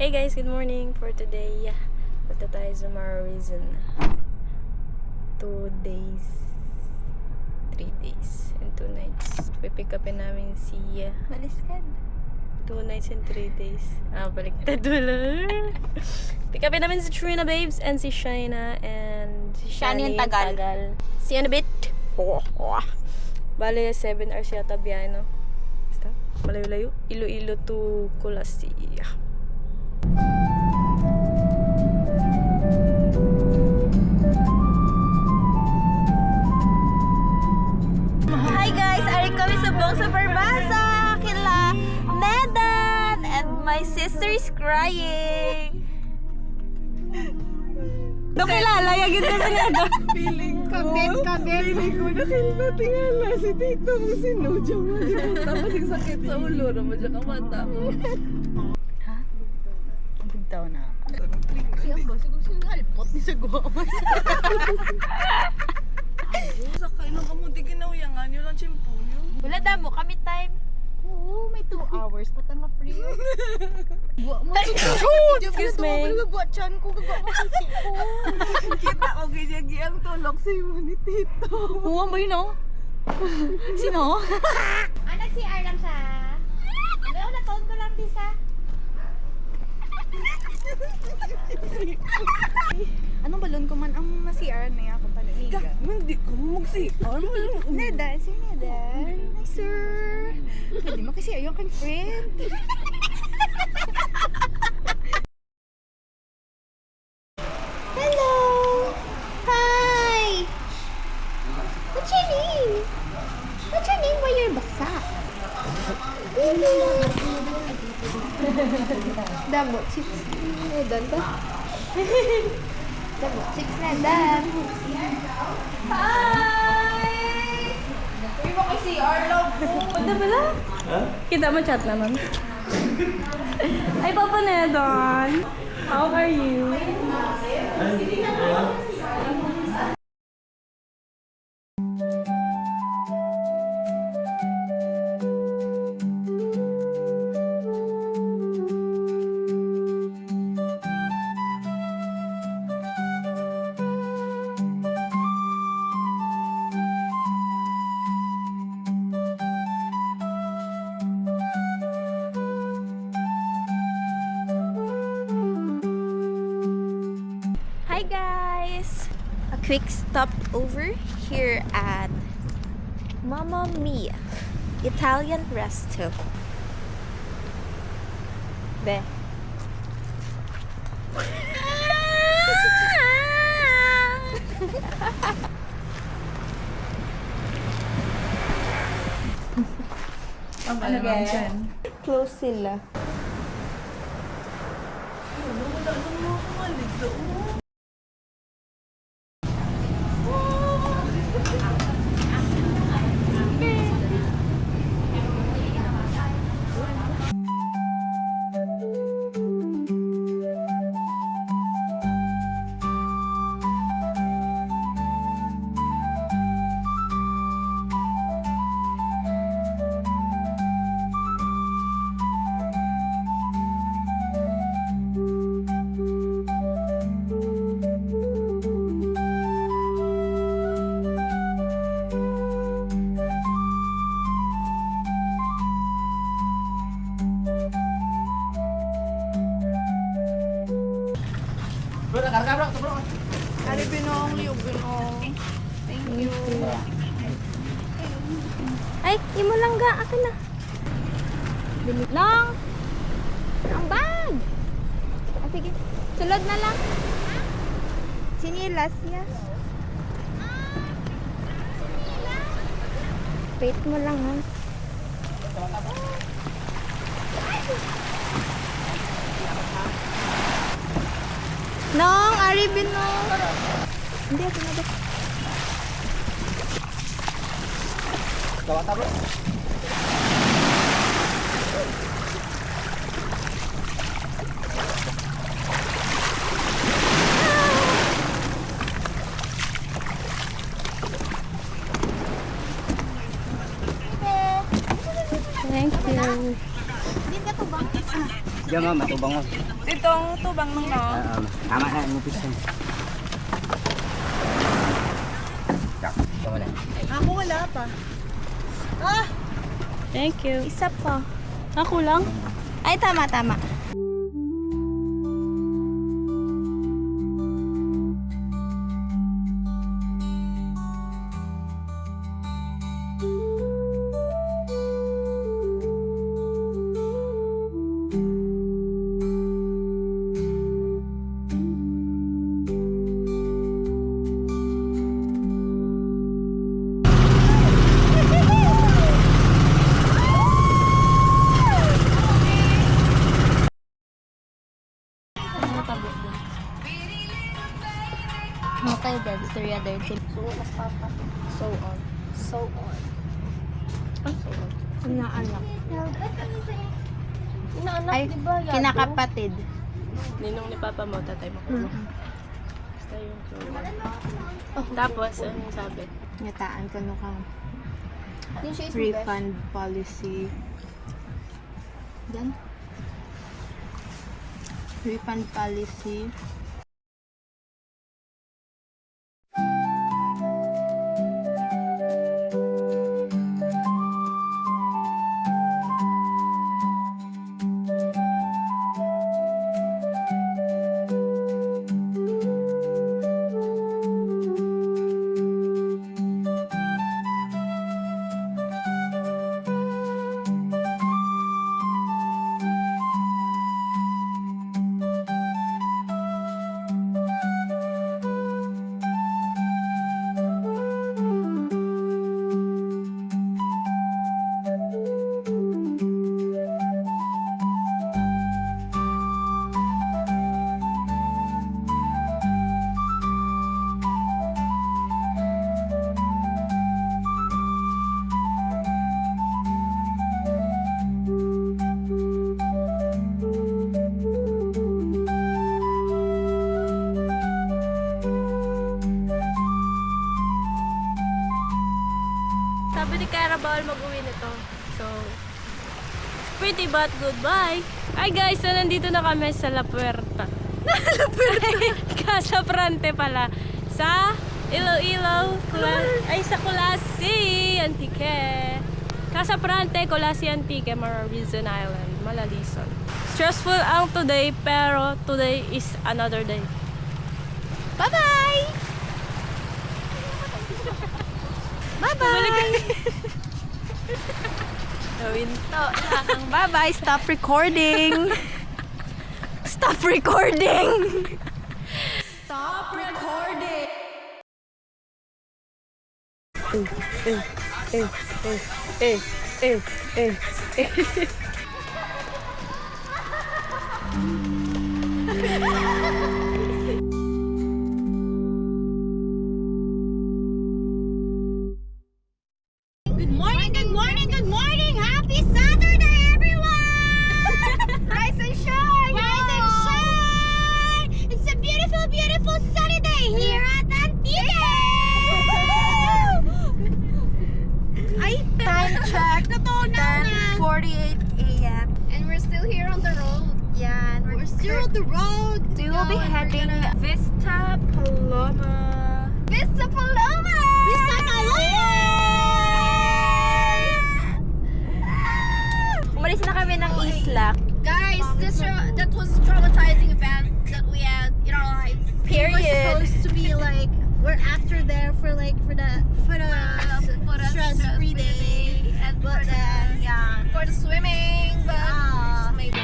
Hey guys, good morning for today. Punta tayo sa Marison. 2 days, 3 days, and 2 nights. Pipick upin namin si Maliskad. 2 nights and 3 days. Baliktad wala. Pick upin namin si Trina Babes and si Shaina and si Shani yung Tagal. See you in a bit. Bale, 7 hours yata biyahe, no? Basta, malayo-layo. Iloilo to Kulasi. Hi guys! Ari kami sa buong sa Barbasa! Kila Medan! And my sister is crying! No kilala, yung ganda na nada. Feeling ko nakilala tingala si Tito mo si Noja mo. Tapos yung sakit sa ulo naman siya kamata mo. Ha? Ang bigtaw na. Siya ba? Siguro siya halipot ni sa guwamay. Sakay na ka mo di ginawiyangan yun ang chimpo nyo. Wala damo, kami time. Oo, may 2 hours pa tanga free. Buwa mo. Excuse me. Gagawa chan ko, gagawa mo sa ko. Kita ko ganyagi ang tulog sa imo ni Tito. Oo, ba yun o? Sino? Anak si Arlam sa. Ano na taon ko lang tisa. Anong balon ko man ang nasi-CR na ako paniniga? Hindi ka mo mag-CR mo lang. Neda, sir Neda. Hi sir. Pwede mo kasi ayaw kang friend. Hello! Hi! What's your name? What's your name? Why you're basa? Damo, chips. Nedan ba? Damo, chips Nedan. Hi! Uy mo kasi Arlo. Punta pala? Kita mo chat naman. Ay, Papa Nedon. How are you? Hi guys! A quick stop over here at Mamma Mia Italian Resto. Be. Ano ba? Close sila. Wala na mo kumalig doon. Ari binong, liog binong. Thank you. Ay, imo lang ga. Akin na. Long! Ang bag! Sige, sulod na lang. Sinilas niya. Wait mo lang ha. Nong, Ari binong. Hindi, ako na ba? Thank you. Hindi ka Diyan ma'am, matubang mo. Itong tubang nung no. Tama na, nupis na. Tama na. Ako wala pa. Ah! Thank you. Isa pa. Ako lang? Ay, tama. Okay, that's 3 other things. So on. So on. Inaanak. Ay, kinakapatid. Ninong ni Papa mo, tatay mo. Basta yung so on. Tapos, anong sabi? Nyataan ko no ka. Yung siya is Refund policy. Yan. Refund policy. Sabi ni Kara bawal mag-uwi nito. So, it's pretty but goodbye. Hi guys, so nandito na kami sa La Puerta. La Puerta? Casa Prante pala. Sa Iloilo, sa Colasi, Antique. Casa Prante, Colasi, Antique, Marizon Island, Malalison. Stressful ang today, pero today is another day. Bye-bye! Bye-bye! Gawin to. Bye-bye! Stop recording! Stop recording! Stop recording! Good morning! Happy Saturday, everyone! Rise and shine! Rise and shine! It's a beautiful, beautiful sunny day here at Antique! Ay, Time check. totoo na yan. 10:48 a.m. And we're still here on the road. Yeah, and We're still on the road. we will be heading Vista Paloma. Vista Paloma! Vista Paloma! Umalis na kami ng Isla. Guys, that was a traumatizing event that we had in our lives. Period. We're supposed to be like, we're after there for the stress-free day, and but then yeah, for the swimming, but maybe.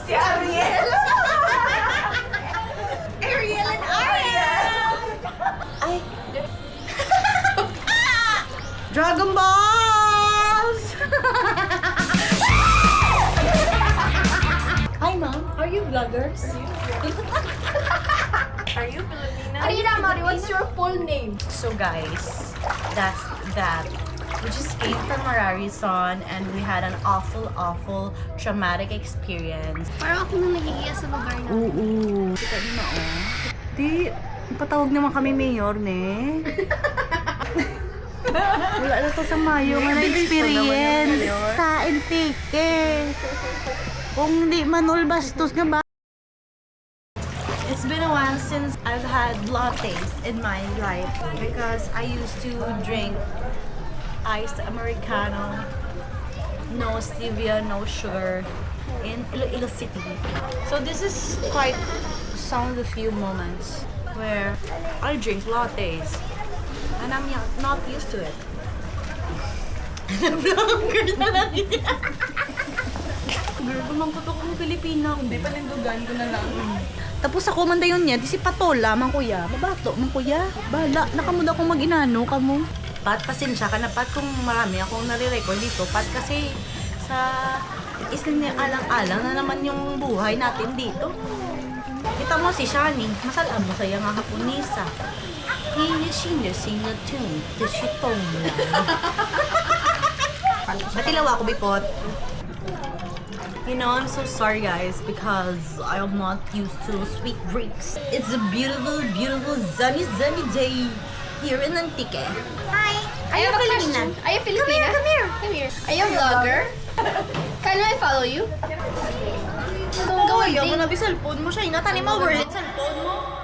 Si Dragon Balls! Hi, Mom. Are you vloggers? Are you Filipino? Arina Mari, what's your full name? So guys, that's that. We just came from Mararison and we had an awful traumatic experience. Parang ako nang nagigiya sa lugar na. Oo. Kita niyo na Di, patawag naman kami mayor, ne? Wala na to sa Mayo nga na-experience sa Antique. Kung di manol bastos nga ba? It's been a while since I've had lattes in my life because I used to drink iced Americano, no stevia, no sugar in Iloilo City. So this is quite some of the few moments where I drink lattes and I'm not used to it. Vlogger na lang niya. Girl, kumangkot ako ng Pilipina. Hindi panindugan ko na lang. Tapos ako man dayon niya, di si Patola, man kuya. Mabato, man kuya. Bala, nakamod akong mag-inano ka mo. Pat, pasensya ka na, Pat, kung marami akong nare-record dito. Pat, kasi sa isang alang-alang na naman yung buhay natin dito. Kita mo si Shani, masalaan mo sa iyang Haponesa. Sing a tune, the shitong lang. Matilaw ako, Bipot. You know, I'm so sorry guys because I am not used to sweet drinks. It's a beautiful sunny day here in Antique. Hi. Are you Filipina? Are you Filipina? Come here. Are you a vlogger? Can I follow you? Gawin mo na cellphone mo siya, inatani mo, worth cellphone mo.